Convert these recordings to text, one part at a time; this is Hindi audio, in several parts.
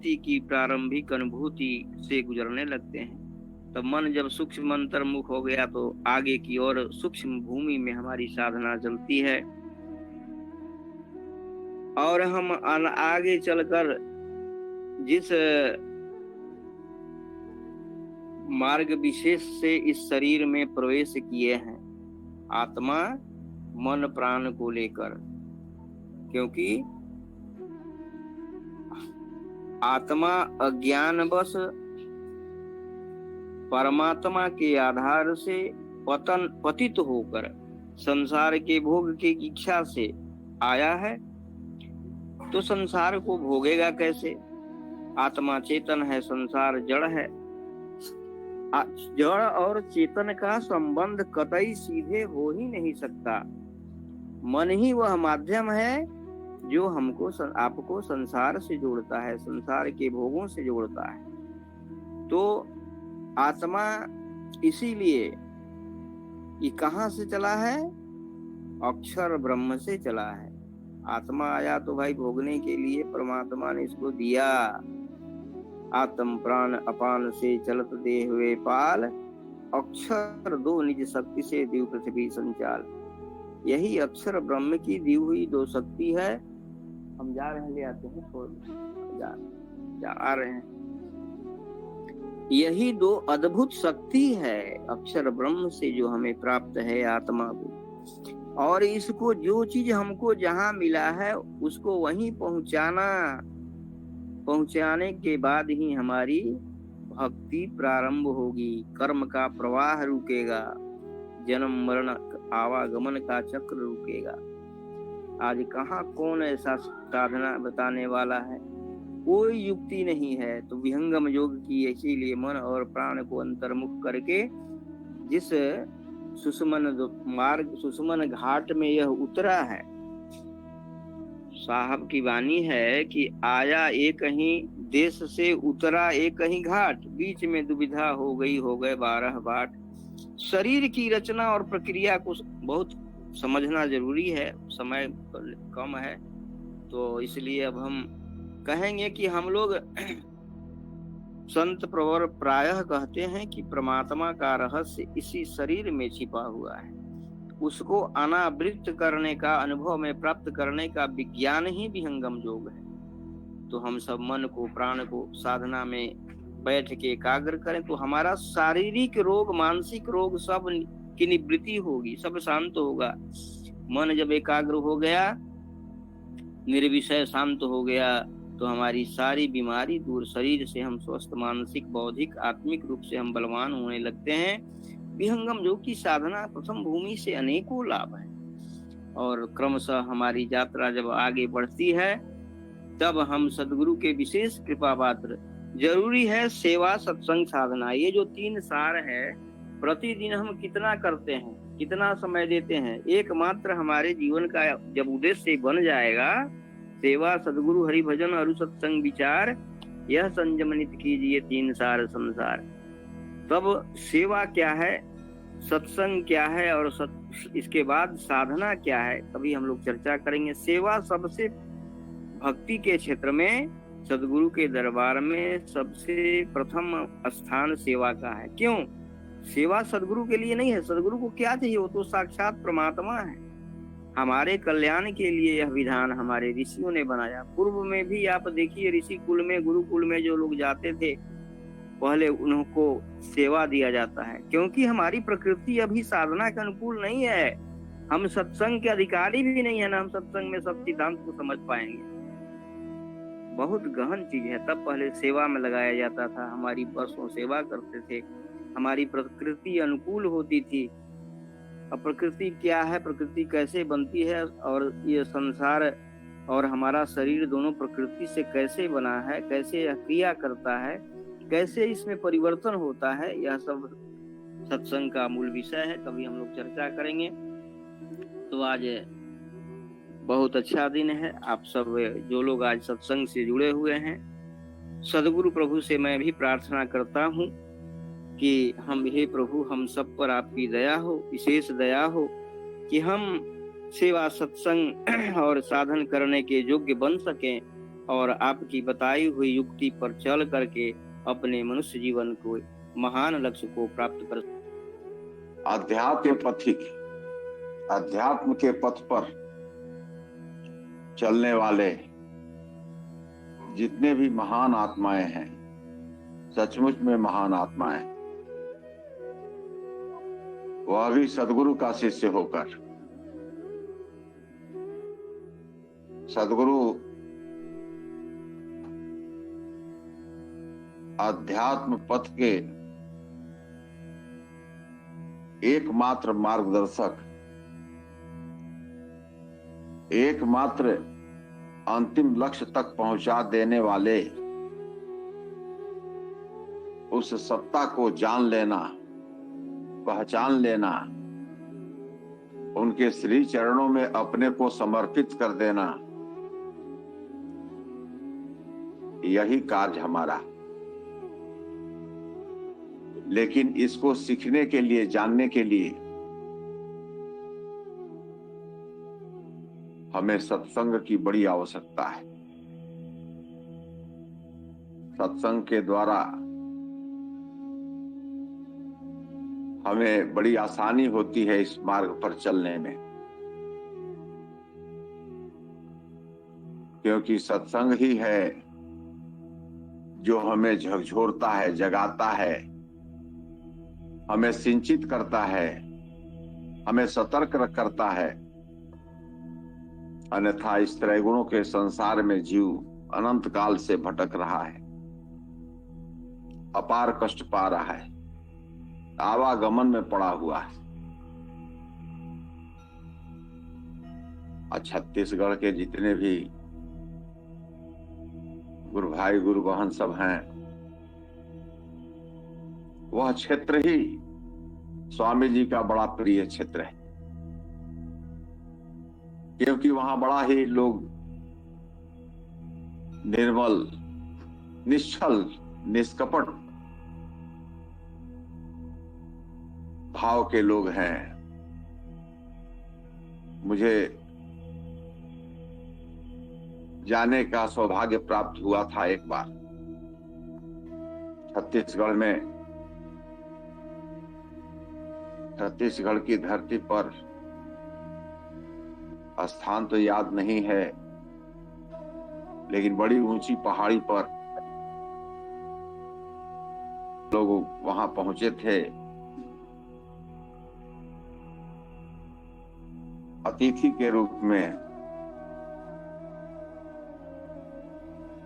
प्रकृति की प्रारंभिक अनुभूति से गुजरने लगते हैं। तब मन जब सूक्ष्म अंतर्मुख हो गया तो आगे की ओर सूक्ष्म भूमि में हमारी साधना चलती है और हम आगे चलकर जिस मार्ग विशेष से इस शरीर में प्रवेश किए हैं, आत्मा मन प्राण को लेकर, क्योंकि आत्मा अज्ञानवश परमात्मा के आधार से पतित होकर संसार के भोग की इच्छा से आया है, तो संसार को भोगेगा कैसे? आत्मा चेतन है, संसार जड़ है। जड़ और चेतन का संबंध कतई सीधे हो ही नहीं सकता। मन ही वह माध्यम है जो हमको आपको संसार से जोड़ता है, संसार के भोगों से जोड़ता है। तो आत्मा इसीलिए ये कहाँ से चला है? अक्षर ब्रह्म से चला है। आत्मा आया तो भाई भोगने के लिए, परमात्मा ने इसको दिया। आत्म प्राण अपान से चलत दे हुए पाल, अक्षर दो निज शक्ति से दिव पृथ्वी संचाल। यही अक्षर ब्रह्म की दी हुई दो शक्ति है। हम जा रहे हैं, ले आते हैं, जा आ रहे हैं। यही दो अद्भुत शक्ति है अक्षर ब्रह्म से जो हमें प्राप्त है आत्मा को। और इसको जो चीज हमको जहां मिला है उसको वहीं पहुंचाने के बाद ही हमारी भक्ति प्रारंभ होगी, कर्म का प्रवाह रुकेगा, जन्म मरण आवागमन का चक्र रुकेगा। आज कहाँ कौन ऐसा साधना बताने वाला है? कोई युक्ति नहीं है। तो विहंगम योग की, इसीलिए मन और प्राण को अंतर्मुख करके जिस सुषुमन घाट में यह उतरा है, साहब की वाणी है कि आया एक ही देश से, उतरा एक ही घाट, बीच में दुविधा हो गए 12 बाट। शरीर की रचना और प्रक्रिया को बहुत समझना जरूरी है, समय कम है, तो इसलिए अब हम कहेंगे कि हम लोग संत प्रवर प्रायः कहते हैं कि परमात्मा का रहस्य इसी शरीर में छिपा हुआ है। उसको अनावृत करने का, अनुभव में प्राप्त करने का विज्ञान ही विहंगम योग है। तो हम सब मन को, प्राण को साधना में बैठ के एकाग्र करें तो हमारा शारीरिक रोग, मानसिक रोग सब की निवृत्ति होगी, सब शांत होगा। मन जब एकाग्र हो गया, निर्विषय शांत हो गया, तो हमारी सारी बीमारी दूर, शरीर से हम स्वस्थ, मानसिक, बौद्धिक, आत्मिक रूप से हम बलवान होने लगते हैं। विहंगम योग की साधना प्रथम भूमि से अनेकों लाभ है। और क्रमशः हमारी यात्रा जब आगे बढ़ती है तब हम सदगुरु के विशेष कृपा पात्र। जरूरी है सेवा, सत्संग, साधना, ये जो 3 सार है, प्रतिदिन हम कितना करते हैं, कितना समय देते हैं। एकमात्र हमारे जीवन का जब उद्देश्य बन जाएगा, सेवा, सदगुरु, हरि भजन, अरु सत्संग विचार, यह संयमनित कीजिए 3 सार संसार। तब सेवा क्या है, सत्संग क्या है और इसके बाद साधना क्या है, तभी हम लोग चर्चा करेंगे। सेवा सबसे, भक्ति के क्षेत्र में सदगुरु के दरबार में सबसे प्रथम स्थान सेवा का है। क्यों? सेवा सदगुरु के लिए नहीं है। सदगुरु को क्या चाहिए? वो तो साक्षात परमात्मा है। हमारे कल्याण के लिए यह विधान हमारे ऋषियों ने बनाया। पूर्व में भी आप देखिए, ऋषि कुल में, गुरुकुल में जो लोग जाते थे, पहले उनको सेवा दिया जाता है, क्योंकि हमारी प्रकृति अभी साधना के अनुकूल नहीं है। हम सत्संग के अधिकारी भी नहीं है ना, हम सत्संग में सब सिद्धांत को समझ पाएंगे। बहुत गहन चीज है। तब पहले सेवा में लगाया जाता था, हमारी वर्षों सेवा करते थे, हमारी प्रकृति अनुकूल होती थी। अब प्रकृति क्या है, प्रकृति कैसे बनती है, और ये संसार और हमारा शरीर दोनों प्रकृति से कैसे बना है, कैसे यह क्रिया करता है, कैसे इसमें परिवर्तन होता है, यह सब सत्संग का मूल विषय है। कभी हम लोग चर्चा करेंगे। तो आज बहुत अच्छा दिन है। आप सब जो लोग आज सत्संग से जुड़े हुए हैं, सदगुरु प्रभु से मैं भी प्रार्थना करता हूँ कि हे प्रभु, हम सब पर आपकी दया हो, विशेष दया हो, कि हम सेवा, सत्संग और साधन करने के योग्य बन सकें, और आपकी बताई हुई युक्ति पर चल करके अपने मनुष्य जीवन को महान लक्ष्य को प्राप्त कर। अध्यात्म पथिक, अध्यात्म के पथ पर चलने वाले जितने भी महान आत्माएं हैं, सचमुच में महान आत्माएं, वह भी सदगुरु का शिष्य होकर सदगुरु अध्यात्म पथ के एकमात्र मार्गदर्शक, एकमात्र अंतिम लक्ष्य तक पहुंचा देने वाले उस सत्ता को जान लेना, पहचान लेना, उनके श्री चरणों में अपने को समर्पित कर देना, यही कार्य हमारा। लेकिन इसको सीखने के लिए, जानने के लिए हमें सत्संग की बड़ी आवश्यकता है। सत्संग के द्वारा हमें बड़ी आसानी होती है इस मार्ग पर चलने में, क्योंकि सत्संग ही है जो हमें झकझोरता है, जगाता है, हमें सिंचित करता है, हमें सतर्क करता है। अन्यथा इस त्रैगुणों के संसार में जीव अनंत काल से भटक रहा है, अपार कष्ट पा रहा है, आवागमन में पड़ा हुआ है। छत्तीसगढ़ के जितने भी गुरु भाई गुरु बहन सब हैं, वह क्षेत्र ही स्वामी जी का बड़ा प्रिय क्षेत्र है, क्योंकि वहां बड़ा ही लोग निर्मल, निश्चल, निष्कपट भाव के लोग हैं। मुझे जाने का सौभाग्य प्राप्त हुआ था एक बार छत्तीसगढ़ में। छत्तीसगढ़ की धरती पर, स्थान तो याद नहीं है, लेकिन बड़ी ऊंची पहाड़ी पर लोग वहां पहुंचे थे अतिथि के रूप में।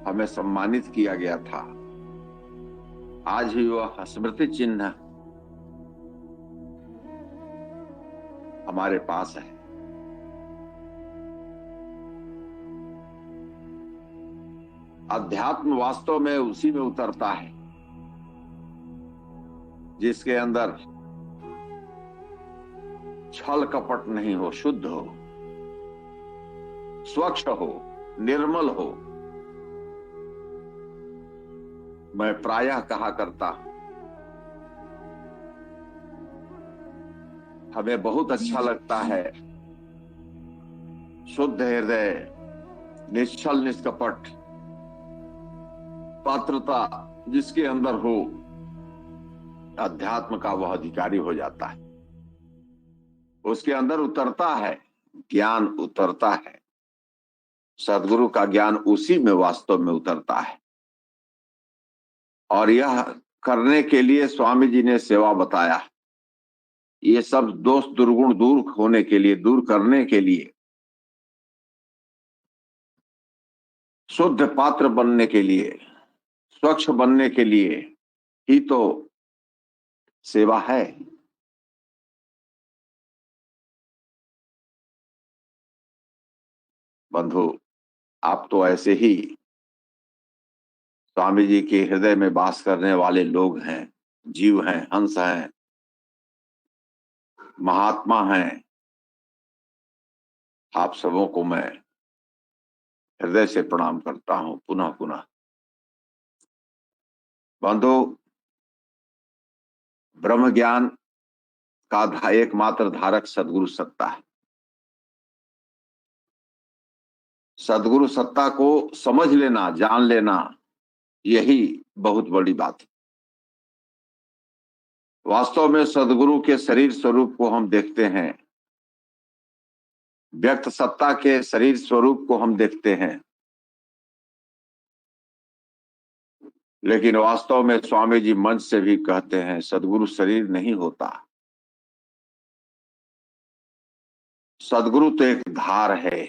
हमें सम्मानित किया गया था। आज भी वह स्मृति चिन्ह हमारे पास है। अध्यात्म वास्तव में उसी में उतरता है जिसके अंदर छल कपट नहीं हो, शुद्ध हो, स्वच्छ हो, निर्मल हो। मैं प्रायः कहा करता हूं, हमें बहुत अच्छा लगता है शुद्ध हृदय, निश्चल निष्कपट पात्रता जिसके अंदर हो, अध्यात्म का वह अधिकारी हो जाता है। उसके अंदर उतरता है ज्ञान, उतरता है सदगुरु का ज्ञान, उसी में वास्तव में उतरता है। और यह करने के लिए स्वामी जी ने सेवा बताया। ये सब दोष दुर्गुण दूर होने के लिए, दूर करने के लिए, शुद्ध पात्र बनने के लिए, स्वच्छ बनने के लिए ही तो सेवा है। बंधु, आप तो ऐसे ही स्वामी जी के हृदय में वास करने वाले लोग हैं, जीव हैं, हंस हैं, महात्मा हैं। आप सबों को मैं हृदय से प्रणाम करता हूं पुनः पुनः। बंधु, ब्रह्म ज्ञान का एकमात्र धारक सदगुरु सत्ता है। सदगुरु सत्ता को समझ लेना, जान लेना, यही बहुत बड़ी बात है। वास्तव में सदगुरु के शरीर स्वरूप को हम देखते हैं, व्यक्त सत्ता के शरीर स्वरूप को हम देखते हैं, लेकिन वास्तव में स्वामी जी मंच से भी कहते हैं सदगुरु शरीर नहीं होता। सदगुरु तो एक धार है,